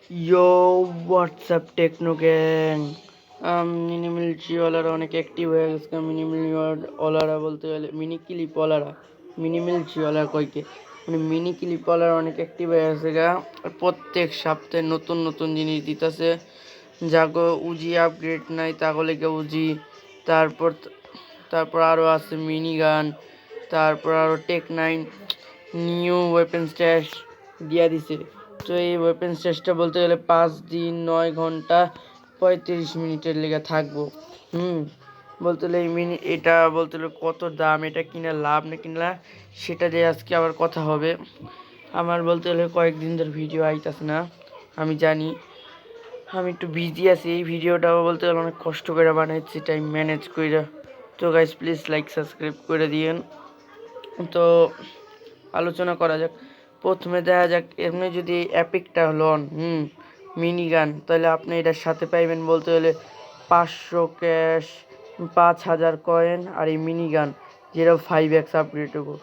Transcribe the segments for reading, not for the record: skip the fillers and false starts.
ইয়ো WhatsApp techno gang. মিনিমিলিটিওয়ালারা অনেক active হয়ে গেছে। মিনিমিলিওয়ালারা বলতে গেলে মিনি ক্লিপওয়ালারা, মিনিমিলিটিওয়ালারা কয়কে মানে মিনি ক্লিপওয়ালারা অনেক অ্যাক্টিভ হয়ে গেছে গা। প্রত্যেক সপ্তাহে নতুন নতুন জিনিস দিতেছে। যাগো উজি আপগ্রেড নাই তাহলে কে উজি, তারপর তারপর আরও আছে মিনি গান, তারপর আরও টেক 9 নিউ ওয়েপেন স্ট্যাশ দিয়া দিছে। তো এই ওয়েপেন স্ট্যাশটা বলতে গেলে 5 দিন 9 ঘন্টা 35 মিনিটের লেগে থাকবো। বলতে গেলে এটা বলতে গেলে কত দাম, এটা কিনা লাভ না কিনলা সেটা দিয়ে আজকে আবার কথা হবে। আমার বলতে গেলে কয়েকদিন ধরে ভিডিও আইতাছে না, আমি জানি আমি একটু বিজি আছি। এই ভিডিওটাও বলতে গেলে অনেক কষ্ট করে বানাইছি, টাইম ম্যানেজ করে। তো গাইস প্লিজ লাইক সাবস্ক্রাইব করে দিয়েন। তো আলোচনা করা যাক। প্রথমে দেখা যাক এমনি যদি অ্যাপিকটা লন মিনি গান, তাহলে আপনি এটার সাথে পাইবেন বলতে গেলে 500 ক্যাশ, 5000 কয়েন আর এই মিনি গান যেটা 5x আপগ্রেড হবো।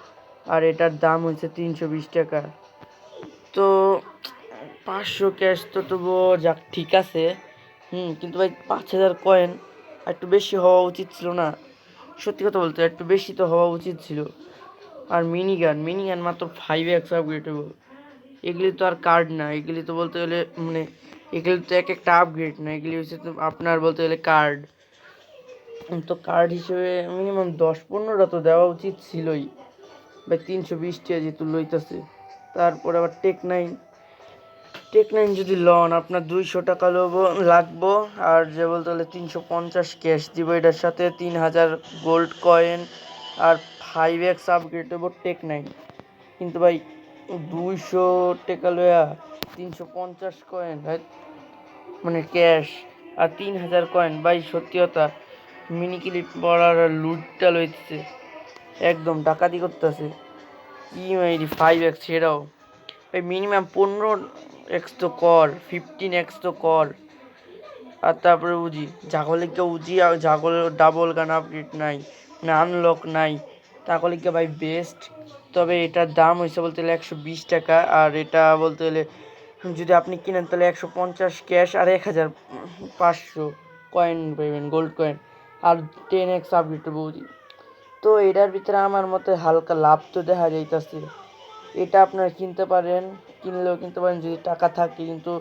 আর এটার দাম হচ্ছে 320 টাকা। তো 500 ক্যাশ তো তবুও যাক ঠিক আছে। কিন্তু ভাই 5000 কয়েন একটু বেশি হওয়া উচিত ছিল না? সত্যি কথা বলতে একটু বেশি তো হওয়া উচিত ছিল। আর মিনি গান মাত্র 5x আপগ্রেড হবো। এগুলি তো আর কার্ড না, এগুলি তো বলতে গেলে মানে এগুলি তো এক একটা আপগ্রেড না, এগুলি হচ্ছে তো আপনার বলতে গেলে কার্ড। তো কার্ড হিসেবে মিনিমাম 10-15টা তো দেওয়া উচিত ছিলই ভাই। 320 টাকা যেহেতু লইতেছে। তারপর আবার টেক 9 যদি লন আপনার 200 টাকা লাগবো। আর যে বলতে গেলে 350 ক্যাশ দিব এটার সাথে, 3000 গোল্ড কয়েন আর 5x আপগ্রেড হবো টেক 9। কিন্তু ভাই 200 টাকা লয়া 350 কয়েন মানে ক্যাশ আর 3000 কয়েন ভাই, সত্যি কথা মিনি ক্লিপ পড়ার লুটটা লইতেছে, একদম ডাকাতি করতেছে। কি মাইরি 5x সেটাও ভাই, মিনিমাম 15x তো কর, 15x তো কর। আর তারপরে উজি জাগলিকা উজি আর জাগল ডাবল গান আপডেট নাই না, আনলক নাই, তাগলিকা ভাই বেস্ট। তবে এটার দাম হয়েছে বলতে গেলে 120 টাকা। আর এটা বলতে গেলে যদি আপনি কিনেন তাহলে 150 ক্যাশ আর 1500 কয়েন পাবেন, গোল্ড কয়েন আর 10x আপডেট বুঝি। তো এটার ভিতরে আমার মতে হালকা লাভ তো দেখা যাইতেছে। এটা আপনারা কিনতে পারেন, কিনলেও কিনতে পারেন যদি টাকা থাকে। কিন্তু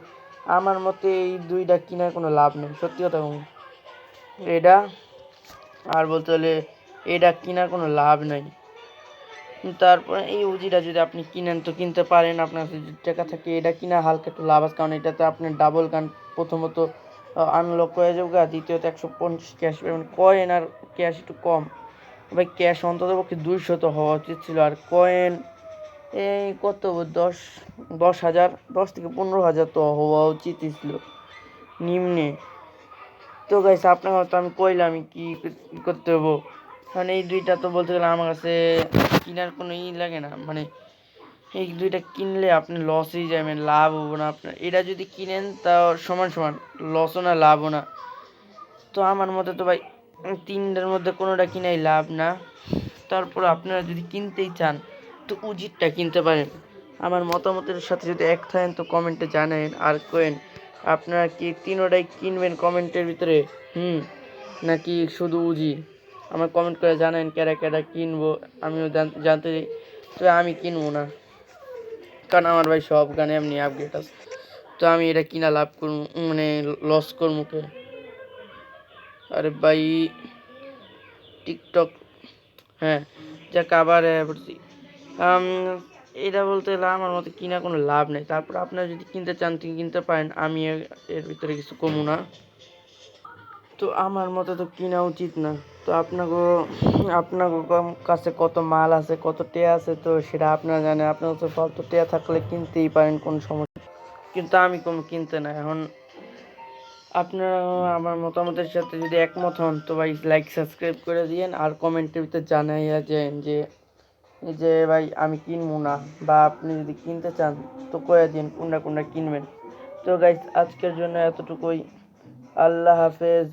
আমার মতে এই দুইটা কেনার কোনো লাভ নেই, সত্যি কথা বলুন। এটা আর বলতে হলে এটা কেনার কোনো লাভ নাই। তারপরে এই উজিটা যদি আপনি কিনেন তো কিনতে পারেন, আপনার যদি টাকা থাকে এটা কিনা হালকা একটু লাভ আছে। কারণ এটাতে আপনার ডাবল গান প্রথমত আনলক হয়ে যাবে, দ্বিতীয়ত 150 ক্যাশ পাবেন কয়েন। আর ক্যাশ একটু কম ভাই, ক্যাশ অন্তত পক্ষে 200 তো হওয়া উচিত ছিল। আর কয়েন এই কত 10,000, 10 থেকে 15,000 তো হওয়া উচিত ছিল নিম্নে। তো গাইস আপনার তো আমি কইলাম কি করতে হবো। মানে এই দুইটা তো বলতে গেলে আমার কাছে কেনার কোনো লাগে না। মানে এই দুইটা কিনলে আপনি লসেই যাবেন, লাভ হবো না আপনার। এটা যদি কিনেন তা সমান সমান লসও না লাভও না। তো আমার মতে তো ভাই তিনটার মধ্যে কোনোটা কিনাই লাভ না। তারপর আপনারা যদি কিনতেই চান তো উজিরটা কিনতে পারেন। আমার মতামতের সাথে যদি এক থাকেন তো কমেন্টে জানান। আর কোয়েন আপনারা কি তিনোটাই কিনবেন কমেন্টের ভিতরে নাকি শুধু উজি? আমার কমেন্ট করে জানান কেডা কেডা কিনবো, আমিও জানতে চাই। তো আমি কিনবো না, কারণ আমার ভাই সব গানে এমনি আপডেট আছে। তো আমি এটা কিনা লাভ করবো মানে লস করবো কে? আরে ভাই টিকটক, হ্যাঁ যাক আবার পড়ছি। এটা বলতে গেলে আমার মতে কিনা কোনো লাভ নেই। তারপর আপনারা যদি কিনতে চান কিনতে পারেন, আমি এর ভিতরে কিছু কমু না। তো আমার মতে তো কিনা উচিত না। তো আপনার কাছে কত মাল আছে, কত টেয়া আছে, তো সেটা আপনারা জানেন। আপনার কাছে ফালতু টেয়া থাকলে কিনতেই পারেন, কোনো সমস্যা। কিন্তু আমি কোনো কিনতে না। এখন আপনারা আমার মতামতের সাথে যদি একমত হন তো ভাই লাইক সাবস্ক্রাইব করে দিয়েন। আর কমেন্টের ভিতরে জানাইয়া যান যে ভাই আমি কিনবো না, বা আপনি যদি কিনতে চান তো কয়ে দিন কোনটা কোনটা কিনবেন। তো গাইস আজকের জন্য এতটুকুই। আল্লাহ হাফেজ।